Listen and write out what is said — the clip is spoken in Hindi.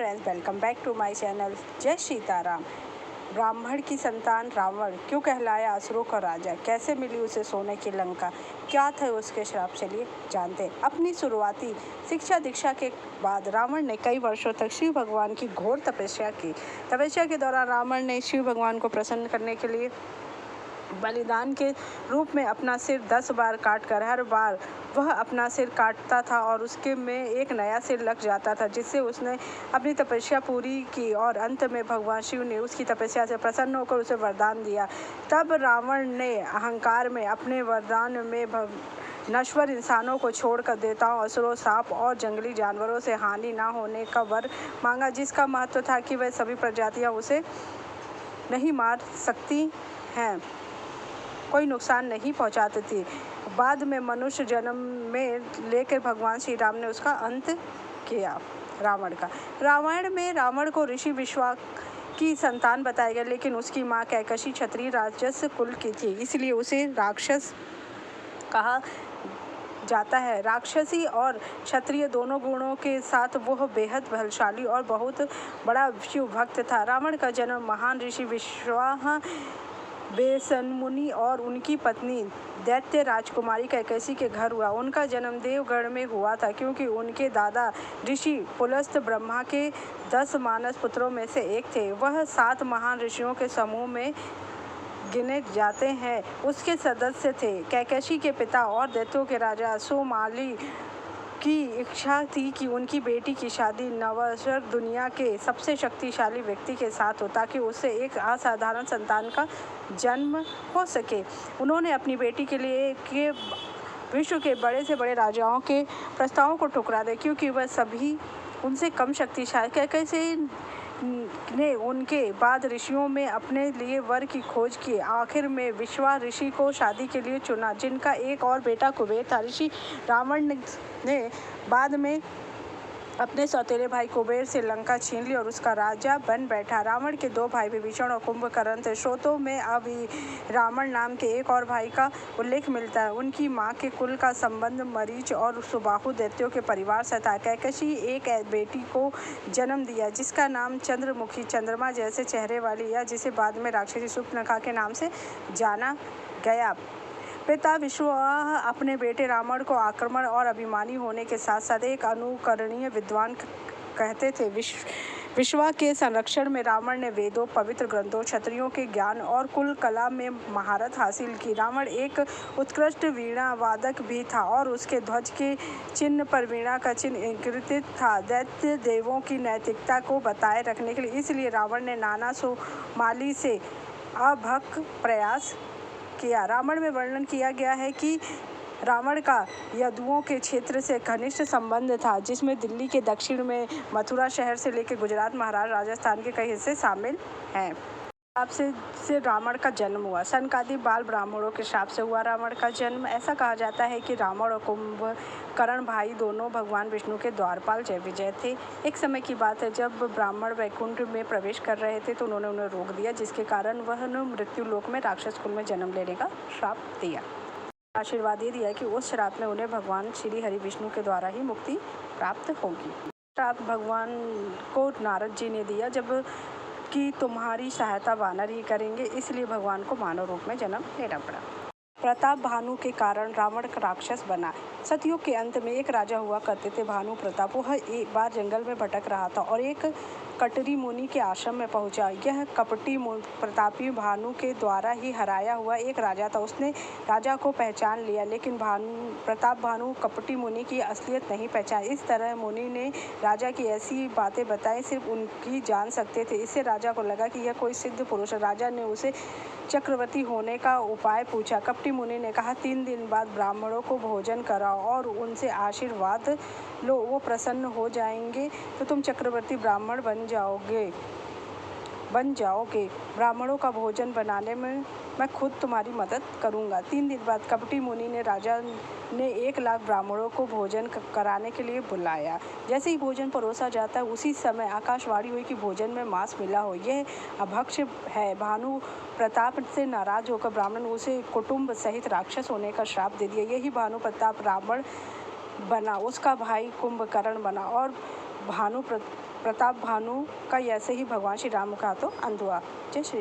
Friends, welcome back to my channel. जय सीताराम। ब्राह्मण की संतान रावण क्यों कहलाया असुरों का राजा? कैसे मिली उसे सोने की लंका? क्या थे उसके श्राप? चलिए जानते हैं। अपनी शुरुआती शिक्षा दीक्षा के बाद रावण ने कई वर्षों तक शिव भगवान की घोर तपस्या की। तपस्या के दौरान रावण ने शिव भगवान को प्रसन्न करने के लिए बलिदान के रूप में अपना सिर 10 बार काटकर हर बार वह अपना सिर काटता था और उसके में एक नया सिर लग जाता था, जिससे उसने अपनी तपस्या पूरी की और अंत में भगवान शिव ने उसकी तपस्या से प्रसन्न होकर उसे वरदान दिया। तब रावण ने अहंकार में अपने वरदान में नश्वर इंसानों को छोड़कर देवताओं, असुरों, सांप और जंगली जानवरों से हानि ना होने का वर मांगा, जिसका महत्व था कि वह सभी प्रजातियां उसे नहीं मार सकती हैं, कोई नुकसान नहीं पहुंचाती थी। बाद में मनुष्य जन्म में लेकर भगवान श्री राम ने उसका अंत किया रावण का। रामायण में रावण को ऋषि विश्वा की संतान बताया गया, लेकिन उसकी माँ कैकसी क्षत्रिय राजस कुल की थी, इसलिए उसे राक्षस कहा जाता है। राक्षसी और क्षत्रिय दोनों गुणों के साथ वह बेहद बलशाली और बहुत बड़ा शिव भक्त था। रावण का जन्म महान ऋषि विश्वा बेसनमुनि और उनकी पत्नी दैत्य राजकुमारी कैकसी के घर हुआ। उनका जन्म देवगढ़ में हुआ था, क्योंकि उनके दादा ऋषि पुलस्त ब्रह्मा के 10 मानस पुत्रों में से एक थे। वह 7 महान ऋषियों के समूह में गिने जाते हैं। उसके सदस्य थे कैकसी के पिता और दैत्यों के राजा सोमाली की इच्छा थी कि उनकी बेटी की शादी नवसर दुनिया के सबसे शक्तिशाली व्यक्ति के साथ हो, ताकि उससे एक असाधारण संतान का जन्म हो सके। उन्होंने अपनी बेटी के लिए विश्व के बड़े से बड़े राजाओं के प्रस्तावों को ठुकरा दिया, क्योंकि वह सभी उनसे कम शक्तिशाली। कैकसी ने उनके बाद ऋषियों में अपने लिए वर की खोज की। आखिर में विश्वा ऋषि को शादी के लिए चुना, जिनका एक और बेटा कुबेर था। ऋषि रावण ने बाद में अपने सौतेले भाई कुबेर से लंका छीन ली और उसका राजा बन बैठा। रावण के 2 भाई विभीषण और कुंभकर्ण थे। स्रोतों में अब रावण नाम के एक और भाई का उल्लेख मिलता है। उनकी माँ के कुल का संबंध मरीच और सुबाहु दैत्यों के परिवार से था। कैकसी एक बेटी को जन्म दिया, जिसका नाम चंद्रमुखी, चंद्रमा जैसे चेहरे वाली, या जिसे बाद में राक्षसी शूर्पणखा के नाम से जाना गया। पिता विश्वा अपने बेटे रावण को आक्रमण और अभिमानी होने के साथ साथ एक अनुकरणीय विद्वान कहते थे। विश्वा के संरक्षण में रावण ने वेदों, पवित्र ग्रंथों, क्षत्रियों के ज्ञान और कुल कला में महारत हासिल की। रावण एक उत्कृष्ट वीणा वादक भी था और उसके ध्वज के चिन्ह पर वीणा का चिन्ह अंकित था, दैत्य देवों की नैतिकता को बताए रखने के लिए। इसलिए रावण ने नाना सोमाली से अभक प्रयास किया। रामायण में वर्णन किया गया है कि रावण का यदुओं के क्षेत्र से घनिष्ठ संबंध था, जिसमें दिल्ली के दक्षिण में मथुरा शहर से लेकर गुजरात, महाराष्ट्र, राजस्थान के कई हिस्से शामिल हैं। श्राप से रावण का जन्म हुआ। सनकादिक बाल ब्राह्मणों के श्राप से हुआ रावण का जन्म। ऐसा कहा जाता है कि रावण और कुंभकर्ण भाई दोनों भगवान विष्णु के द्वारपाल जय विजय थे। एक समय की बात है, जब ब्राह्मण वैकुंठ में प्रवेश कर रहे थे तो उन्होंने उन्हें रोक दिया, जिसके कारण वह मृत्यु लोक में राक्षस कुल में जन्म लेने का श्राप दिया। आशीर्वाद ये दिया कि उस श्राप में उन्हें भगवान श्री हरि विष्णु के द्वारा ही मुक्ति प्राप्त होगी। श्राप भगवान को नारद जी ने दिया, जब कि तुम्हारी सहायता वानर ही करेंगे, इसलिए भगवान को मानव रूप में जन्म लेना पड़ा। प्रताप भानु के कारण रावण राक्षस बना। सतयुग के अंत में एक राजा हुआ करते थे, भानु प्रताप। वह एक बार जंगल में भटक रहा था और एक कटरी मुनि के आश्रम में पहुंचा। यह कपटी प्रतापी भानु के द्वारा ही हराया हुआ एक राजा था। उसने राजा को पहचान लिया, लेकिन प्रताप भानु कपटी मुनि की असलियत नहीं पहचानी। इस तरह मुनि ने राजा की ऐसी बातें बताई सिर्फ उनकी जान सकते थे। इससे राजा को लगा कि यह कोई सिद्ध पुरुष है। राजा ने उसे चक्रवर्ती होने का उपाय पूछा। कपटी मुनि ने कहा, 3 दिन बाद ब्राह्मणों को भोजन कराओ और उनसे आशीर्वाद लो, वो प्रसन्न हो जाएंगे तो तुम चक्रवर्ती ब्राह्मण बन जाओगे। ब्राह्मणों का भोजन बनाने में मैं खुद तुम्हारी मदद करूंगा। 3 दिन बाद कपटी मुनि ने राजा ने 1 लाख ब्राह्मणों को भोजन कराने के लिए बुलाया। जैसे ही भोजन परोसा जाता है, उसी समय आकाशवाणी हुई कि भोजन में मांस मिला हो, यह अभक्ष्य है। भानु प्रताप से नाराज होकर ब्राह्मण उसे कुटुंब सहित राक्षस होने का श्राप दे दिया। यही भानु प्रताप रावण बना। उसका भाई कुंभकर्ण बना और भानु प्रताप भानु का ऐसे ही भगवान श्री राम का तो अंध हुआ। जय श्री